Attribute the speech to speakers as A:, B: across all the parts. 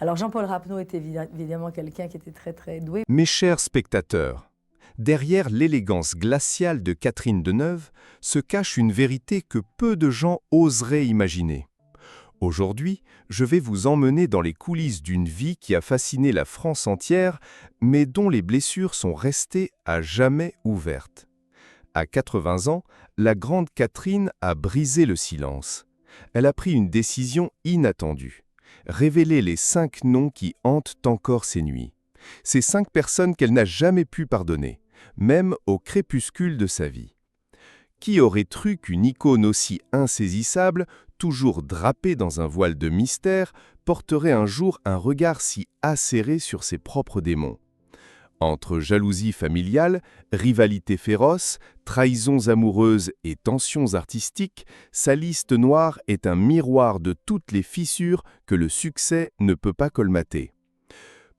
A: Alors Jean-Paul Rapneau était évidemment quelqu'un qui était très très doué.
B: Mes chers spectateurs, derrière l'élégance glaciale de Catherine Deneuve se cache une vérité que peu de gens oseraient imaginer. Aujourd'hui, je vais vous emmener dans les coulisses d'une vie qui a fasciné la France entière, mais dont les blessures sont restées à jamais ouvertes. À 80 ans, la grande Catherine a brisé le silence. Elle a pris une décision inattendue. Révéler les 5 noms qui hantent encore ses nuits. Ces 5 personnes qu'elle n'a jamais pu pardonner, même au crépuscule de sa vie. Qui aurait cru qu'une icône aussi insaisissable, toujours drapée dans un voile de mystère, porterait un jour un regard si acéré sur ses propres démons? Entre jalousie familiale, rivalité féroce, trahisons amoureuses et tensions artistiques, sa liste noire est un miroir de toutes les fissures que le succès ne peut pas colmater.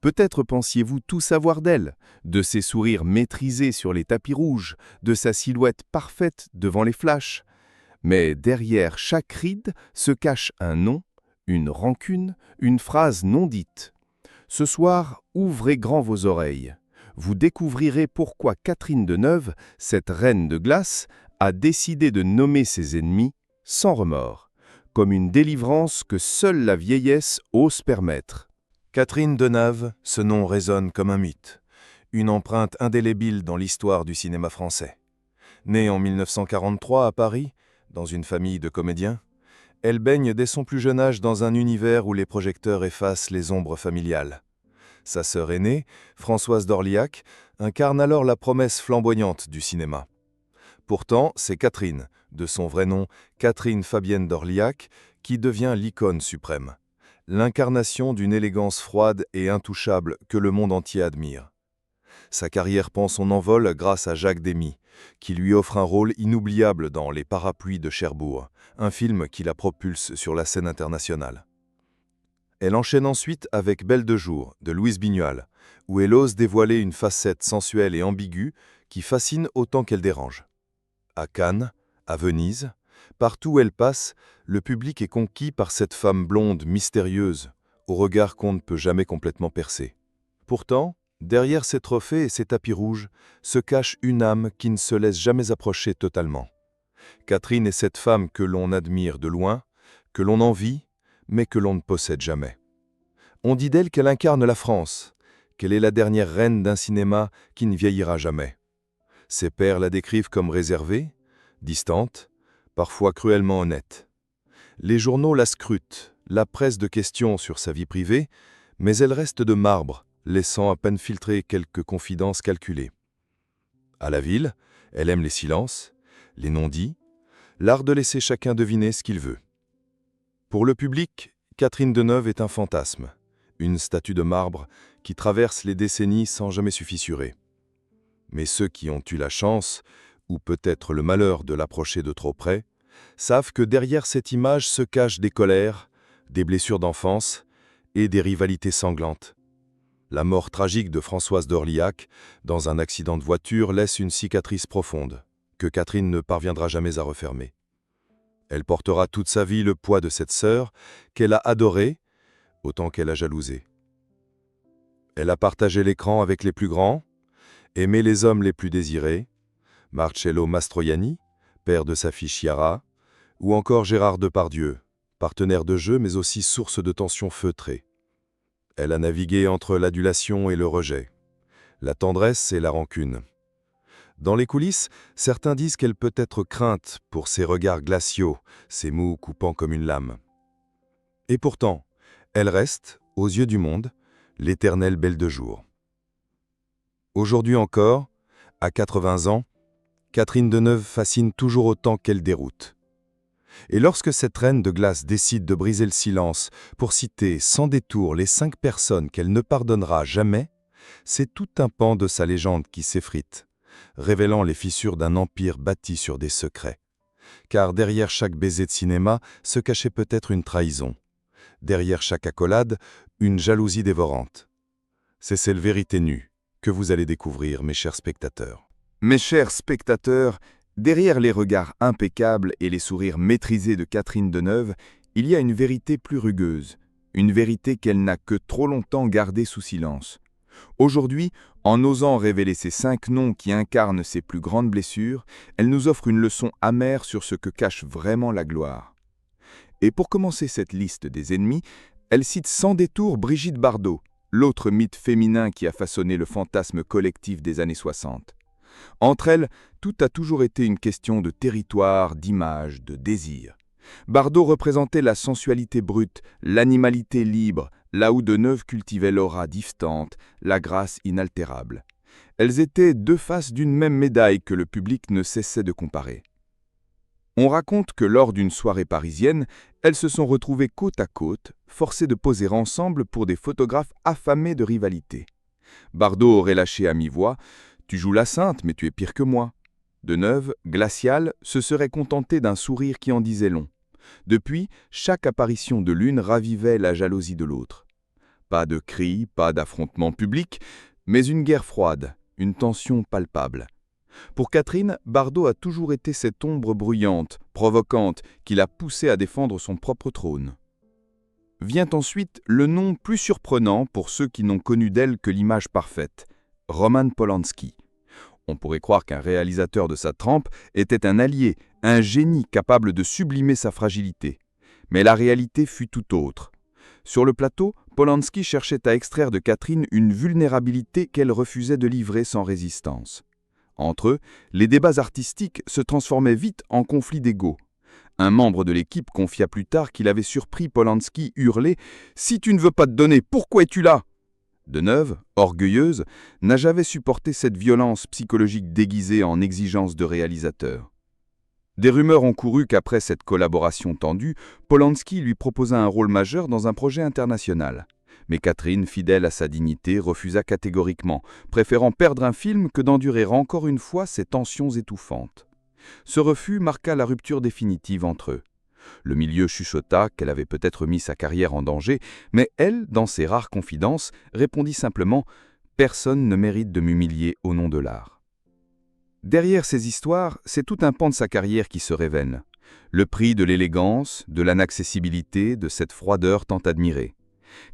B: Peut-être pensiez-vous tout savoir d'elle, de ses sourires maîtrisés sur les tapis rouges, de sa silhouette parfaite devant les flashs. Mais derrière chaque ride se cache un nom, une rancune, une phrase non dite. Ce soir, ouvrez grand vos oreilles. Vous découvrirez pourquoi Catherine Deneuve, cette reine de glace, a décidé de nommer ses ennemis sans remords, comme une délivrance que seule la vieillesse ose permettre.
C: Catherine Deneuve, ce nom résonne comme un mythe, une empreinte indélébile dans l'histoire du cinéma français. Née en 1943 à Paris, dans une famille de comédiens, elle baigne dès son plus jeune âge dans un univers où les projecteurs effacent les ombres familiales. Sa sœur aînée, Françoise d'Orliac, incarne alors la promesse flamboyante du cinéma. Pourtant, c'est Catherine, de son vrai nom Catherine Fabienne d'Orliac, qui devient l'icône suprême. L'incarnation d'une élégance froide et intouchable que le monde entier admire. Sa carrière prend son envol grâce à Jacques Demy, qui lui offre un rôle inoubliable dans Les Parapluies de Cherbourg, un film qui la propulse sur la scène internationale. Elle enchaîne ensuite avec Belle de jour, de Louise Bignual, où elle ose dévoiler une facette sensuelle et ambiguë qui fascine autant qu'elle dérange. À Cannes, à Venise, partout où elle passe, le public est conquis par cette femme blonde mystérieuse, au regard qu'on ne peut jamais complètement percer. Pourtant, derrière ces trophées et ces tapis rouges, se cache une âme qui ne se laisse jamais approcher totalement. Catherine est cette femme que l'on admire de loin, que l'on envie, mais que l'on ne possède jamais. On dit d'elle qu'elle incarne la France, qu'elle est la dernière reine d'un cinéma qui ne vieillira jamais. Ses pairs la décrivent comme réservée, distante, parfois cruellement honnête. Les journaux la scrutent, la pressent de questions sur sa vie privée, mais elle reste de marbre, laissant à peine filtrer quelques confidences calculées. À la ville, elle aime les silences, les non-dits, l'art de laisser chacun deviner ce qu'il veut. Pour le public, Catherine Deneuve est un fantasme, une statue de marbre qui traverse les décennies sans jamais se fissurer. Mais ceux qui ont eu la chance, ou peut-être le malheur de l'approcher de trop près, savent que derrière cette image se cachent des colères, des blessures d'enfance et des rivalités sanglantes. La mort tragique de Françoise d'Orliac, dans un accident de voiture, laisse une cicatrice profonde, que Catherine ne parviendra jamais à refermer. Elle portera toute sa vie le poids de cette sœur qu'elle a adorée, autant qu'elle a jalousée. Elle a partagé l'écran avec les plus grands, aimé les hommes les plus désirés, Marcello Mastroianni, père de sa fille Chiara, ou encore Gérard Depardieu, partenaire de jeu mais aussi source de tensions feutrées. Elle a navigué entre l'adulation et le rejet, la tendresse et la rancune. Dans les coulisses, certains disent qu'elle peut être crainte pour ses regards glaciaux, ses mots coupant comme une lame. Et pourtant, elle reste, aux yeux du monde, l'éternelle belle de jour. Aujourd'hui encore, à 80 ans, Catherine Deneuve fascine toujours autant qu'elle déroute. Et lorsque cette reine de glace décide de briser le silence pour citer sans détour les 5 personnes qu'elle ne pardonnera jamais, c'est tout un pan de sa légende qui s'effrite, révélant les fissures d'un empire bâti sur des secrets. Car derrière chaque baiser de cinéma se cachait peut-être une trahison. Derrière chaque accolade, une jalousie dévorante. C'est cette vérité nue que vous allez découvrir, mes chers spectateurs.
B: Mes chers spectateurs, derrière les regards impeccables et les sourires maîtrisés de Catherine Deneuve, il y a une vérité plus rugueuse, une vérité qu'elle n'a que trop longtemps gardée sous silence. Aujourd'hui, en osant révéler ces 5 noms qui incarnent ses plus grandes blessures, elle nous offre une leçon amère sur ce que cache vraiment la gloire. Et pour commencer cette liste des ennemis, elle cite sans détour Brigitte Bardot, l'autre mythe féminin qui a façonné le fantasme collectif des années 60. Entre elles, tout a toujours été une question de territoire, d'image, de désir. Bardot représentait la sensualité brute, l'animalité libre, là où Deneuve cultivait l'aura diftante, la grâce inaltérable. Elles étaient 2 faces d'une même médaille que le public ne cessait de comparer. On raconte que lors d'une soirée parisienne, elles se sont retrouvées côte à côte, forcées de poser ensemble pour des photographes affamés de rivalité. Bardot aurait lâché à mi-voix « Tu joues la sainte, mais tu es pire que moi ». Deneuve, glacial, se serait contenté d'un sourire qui en disait long. Depuis, chaque apparition de l'une ravivait la jalousie de l'autre. Pas de cris, pas d'affrontement public, mais une guerre froide, une tension palpable. Pour Catherine, Bardot a toujours été cette ombre bruyante, provocante, qui l'a poussée à défendre son propre trône. Vient ensuite le nom plus surprenant pour ceux qui n'ont connu d'elle que l'image parfaite, Roman Polanski. On pourrait croire qu'un réalisateur de sa trempe était un allié, un génie capable de sublimer sa fragilité. Mais la réalité fut tout autre. Sur le plateau, Polanski cherchait à extraire de Catherine une vulnérabilité qu'elle refusait de livrer sans résistance. Entre eux, les débats artistiques se transformaient vite en conflits d'ego. Un membre de l'équipe confia plus tard qu'il avait surpris Polanski hurler « Si tu ne veux pas te donner, pourquoi es-tu là ?» Deneuve, orgueilleuse, n'a jamais supporté cette violence psychologique déguisée en exigence de réalisateur. Des rumeurs ont couru qu'après cette collaboration tendue, Polanski lui proposa un rôle majeur dans un projet international. Mais Catherine, fidèle à sa dignité, refusa catégoriquement, préférant perdre un film que d'endurer encore une fois ces tensions étouffantes. Ce refus marqua la rupture définitive entre eux. Le milieu chuchota qu'elle avait peut-être mis sa carrière en danger, mais elle, dans ses rares confidences, répondit simplement « Personne ne mérite de m'humilier au nom de l'art ». Derrière ces histoires, c'est tout un pan de sa carrière qui se révèle. Le prix de l'élégance, de l'inaccessibilité, de cette froideur tant admirée.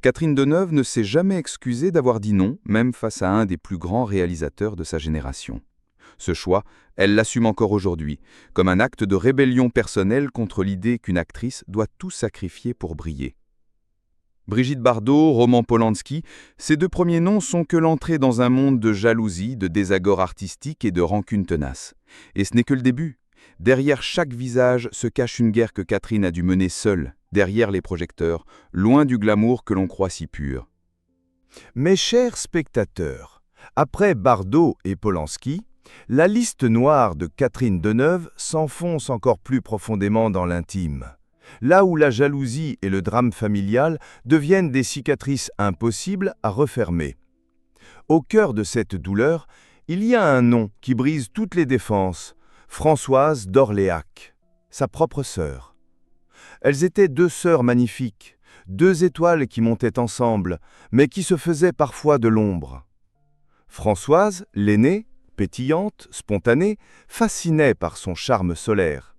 B: Catherine Deneuve ne s'est jamais excusée d'avoir dit non, même face à un des plus grands réalisateurs de sa génération. Ce choix, elle l'assume encore aujourd'hui, comme un acte de rébellion personnelle contre l'idée qu'une actrice doit tout sacrifier pour briller. Brigitte Bardot, Roman Polanski, ces 2 premiers noms sont que l'entrée dans un monde de jalousie, de désaccord artistique et de rancune tenace. Et ce n'est que le début. Derrière chaque visage se cache une guerre que Catherine a dû mener seule, derrière les projecteurs, loin du glamour que l'on croit si pur.
C: Mes chers spectateurs, après Bardot et Polanski, la liste noire de Catherine Deneuve s'enfonce encore plus profondément dans l'intime, là où la jalousie et le drame familial deviennent des cicatrices impossibles à refermer. Au cœur de cette douleur, il y a un nom qui brise toutes les défenses, Françoise d'Orléac, sa propre sœur. Elles étaient 2 sœurs magnifiques, 2 étoiles qui montaient ensemble, mais qui se faisaient parfois de l'ombre. Françoise, l'aînée, pétillante, spontanée, fascinait par son charme solaire.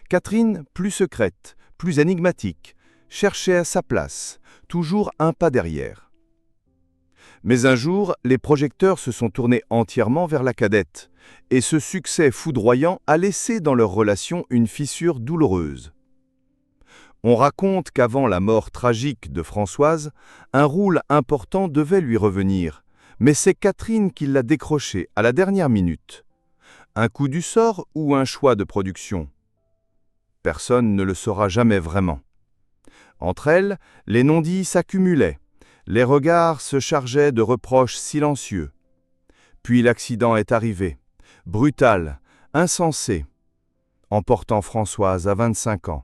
C: Catherine, plus secrète, plus énigmatique, cherchait à sa place, toujours un pas derrière. Mais un jour, les projecteurs se sont tournés entièrement vers la cadette, et ce succès foudroyant a laissé dans leur relation une fissure douloureuse. On raconte qu'avant la mort tragique de Françoise, un rôle important devait lui revenir, mais c'est Catherine qui l'a décroché à la dernière minute. Un coup du sort ou un choix de production? Personne ne le saura jamais vraiment. Entre elles, les non-dits s'accumulaient, les regards se chargeaient de reproches silencieux. Puis l'accident est arrivé, brutal, insensé, emportant Françoise à 25 ans.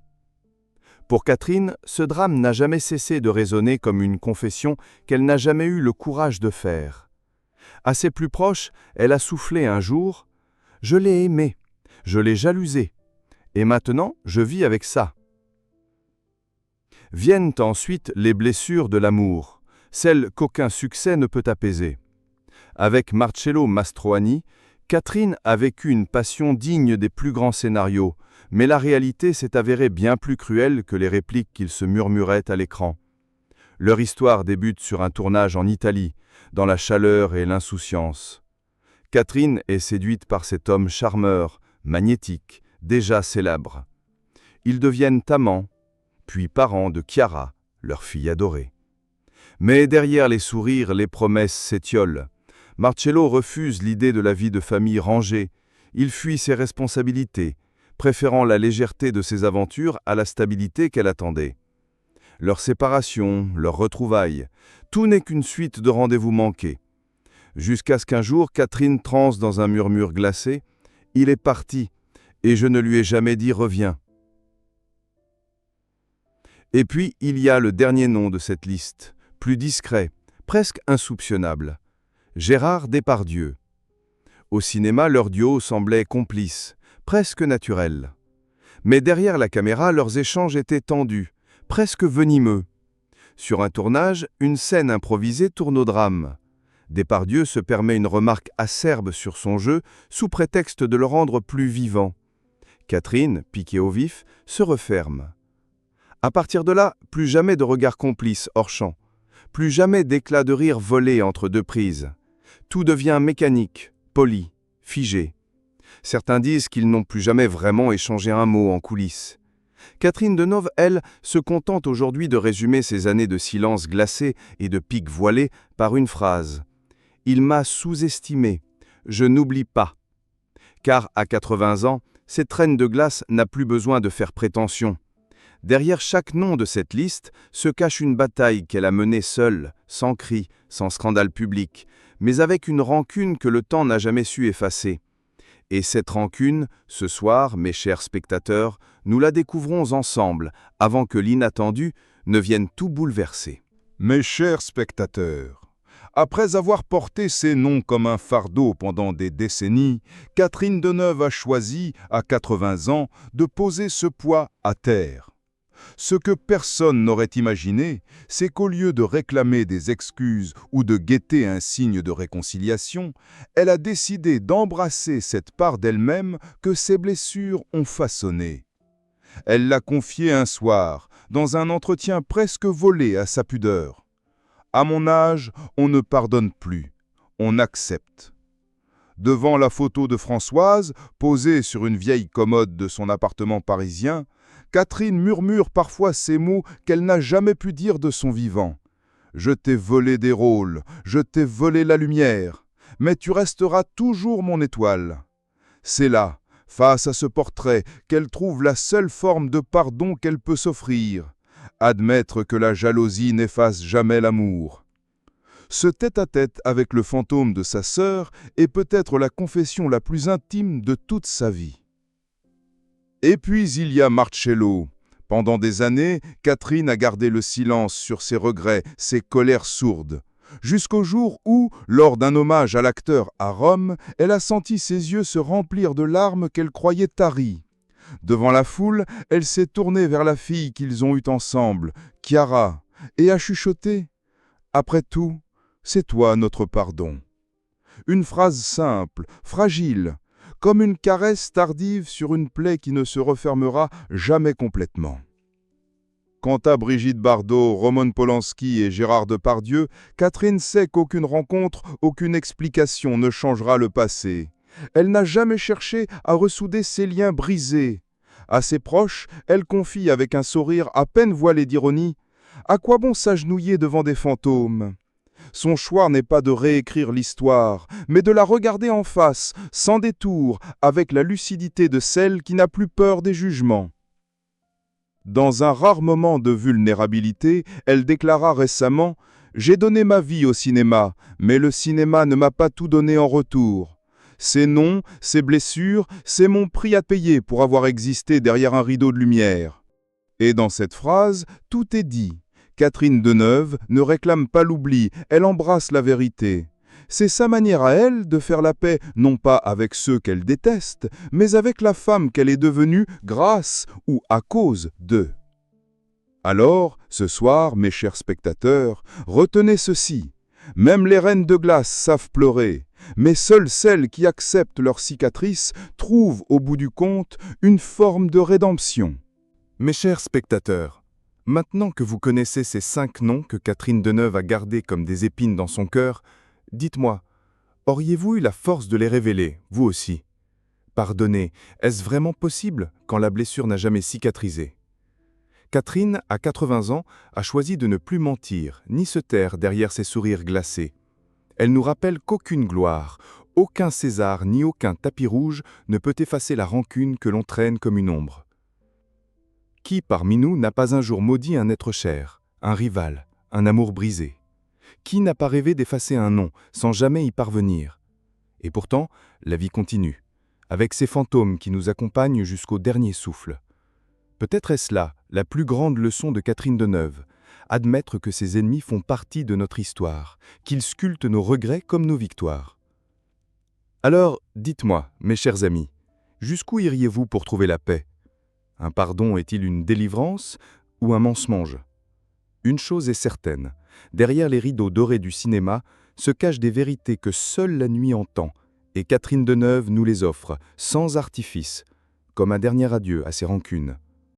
C: Pour Catherine, ce drame n'a jamais cessé de résonner comme une confession qu'elle n'a jamais eu le courage de faire. À ses plus proches, elle a soufflé un jour « Je l'ai aimé, je l'ai jalousé, et maintenant je vis avec ça ». Viennent ensuite les blessures de l'amour, celles qu'aucun succès ne peut apaiser. Avec Marcello Mastroianni, Catherine a vécu une passion digne des plus grands scénarios, mais la réalité s'est avérée bien plus cruelle que les répliques qu'il se murmurait à l'écran. Leur histoire débute sur un tournage en Italie, dans la chaleur et l'insouciance. Catherine est séduite par cet homme charmeur, magnétique, déjà célèbre. Ils deviennent amants, puis parents de Chiara, leur fille adorée. Mais derrière les sourires, les promesses s'étiolent. Marcello refuse l'idée de la vie de famille rangée. Il fuit ses responsabilités, préférant la légèreté de ses aventures à la stabilité qu'elle attendait. Leur séparation, leur retrouvailles, tout n'est qu'une suite de rendez-vous manqués. Jusqu'à ce qu'un jour, Catherine transe dans un murmure glacé. « Il est parti, et je ne lui ai jamais dit « reviens ». Et puis, il y a le dernier nom de cette liste, plus discret, presque insoupçonnable. Gérard Depardieu. Au cinéma, leur duo semblait complice, presque naturel. Mais derrière la caméra, leurs échanges étaient tendus, presque venimeux. Sur un tournage, une scène improvisée tourne au drame. Depardieu se permet une remarque acerbe sur son jeu, sous prétexte de le rendre plus vivant. Catherine, piquée au vif, se referme. À partir de là, plus jamais de regard complice hors champ, plus jamais d'éclats de rire volés entre deux prises. Tout devient mécanique, poli, figé. Certains disent qu'ils n'ont plus jamais vraiment échangé un mot en coulisses. Catherine Deneuve, elle, se contente aujourd'hui de résumer ses années de silence glacé et de pique voilée par une phrase. « Il m'a sous-estimé, je n'oublie pas. » Car à 80 ans, cette reine de glace n'a plus besoin de faire prétention. Derrière chaque nom de cette liste se cache une bataille qu'elle a menée seule, sans cri, sans scandale public, mais avec une rancune que le temps n'a jamais su effacer. Et cette rancune, ce soir, mes chers spectateurs, nous la découvrons ensemble, avant que l'inattendu ne vienne tout bouleverser.
D: Mes chers spectateurs, après avoir porté ces noms comme un fardeau pendant des décennies, Catherine Deneuve a choisi, à 80 ans, de poser ce poids à terre. Ce que personne n'aurait imaginé, c'est qu'au lieu de réclamer des excuses ou de guetter un signe de réconciliation, elle a décidé d'embrasser cette part d'elle-même que ses blessures ont façonnée. Elle l'a confiée un soir, dans un entretien presque volé à sa pudeur. « À mon âge, on ne pardonne plus, on accepte. » Devant la photo de Françoise, posée sur une vieille commode de son appartement parisien, Catherine murmure parfois ces mots qu'elle n'a jamais pu dire de son vivant. « Je t'ai volé des rôles, je t'ai volé la lumière, mais tu resteras toujours mon étoile. » C'est là, face à ce portrait, qu'elle trouve la seule forme de pardon qu'elle peut s'offrir. Admettre que la jalousie n'efface jamais l'amour. Ce tête-à-tête avec le fantôme de sa sœur est peut-être la confession la plus intime de toute sa vie. Et puis il y a Marcello. Pendant des années, Catherine a gardé le silence sur ses regrets, ses colères sourdes. Jusqu'au jour où, lors d'un hommage à l'acteur à Rome, elle a senti ses yeux se remplir de larmes qu'elle croyait taries. Devant la foule, elle s'est tournée vers la fille qu'ils ont eue ensemble, Chiara, et a chuchoté « Après tout, c'est toi notre pardon. » Une phrase simple, fragile, comme une caresse tardive sur une plaie qui ne se refermera jamais complètement. Quant à Brigitte Bardot, Roman Polanski et Gérard Depardieu, Catherine sait qu'aucune rencontre, aucune explication ne changera le passé. Elle n'a jamais cherché à ressouder ses liens brisés. À ses proches, elle confie avec un sourire à peine voilé d'ironie « À quoi bon s'agenouiller devant des fantômes ?» Son choix n'est pas de réécrire l'histoire, mais de la regarder en face, sans détour, avec la lucidité de celle qui n'a plus peur des jugements. Dans un rare moment de vulnérabilité, elle déclara récemment « J'ai donné ma vie au cinéma, mais le cinéma ne m'a pas tout donné en retour. Ces noms, ces blessures, c'est mon prix à payer pour avoir existé derrière un rideau de lumière. » Et dans cette phrase, tout est dit. Catherine Deneuve ne réclame pas l'oubli, elle embrasse la vérité. C'est sa manière à elle de faire la paix, non pas avec ceux qu'elle déteste, mais avec la femme qu'elle est devenue grâce ou à cause d'eux. Alors, ce soir, mes chers spectateurs, retenez ceci. Même les reines de glace savent pleurer, mais seules celles qui acceptent leurs cicatrices trouvent, au bout du compte, une forme de rédemption.
C: Mes chers spectateurs,
B: Maintenant que vous connaissez ces 5 noms que Catherine Deneuve a gardés comme des épines dans son cœur, dites-moi, auriez-vous eu la force de les révéler, vous aussi? Pardonner, est-ce vraiment possible quand la blessure n'a jamais cicatrisé? Catherine, à 80 ans, a choisi de ne plus mentir, ni se taire derrière ses sourires glacés. Elle nous rappelle qu'aucune gloire, aucun César ni aucun tapis rouge ne peut effacer la rancune que l'on traîne comme une ombre. Qui parmi nous n'a pas un jour maudit un être cher, un rival, un amour brisé? Qui n'a pas rêvé d'effacer un nom sans jamais y parvenir? Et pourtant, la vie continue, avec ces fantômes qui nous accompagnent jusqu'au dernier souffle. Peut-être est-ce là la plus grande leçon de Catherine Deneuve, admettre que ses ennemis font partie de notre histoire, qu'ils sculptent nos regrets comme nos victoires. Alors, dites-moi, mes chers amis, jusqu'où iriez-vous pour trouver la paix? Un pardon est-il une délivrance ou un mensonge? Une chose est certaine, derrière les rideaux dorés du cinéma se cachent des vérités que seule la nuit entend, et Catherine Deneuve nous les offre, sans artifice, comme un dernier adieu à ses rancunes.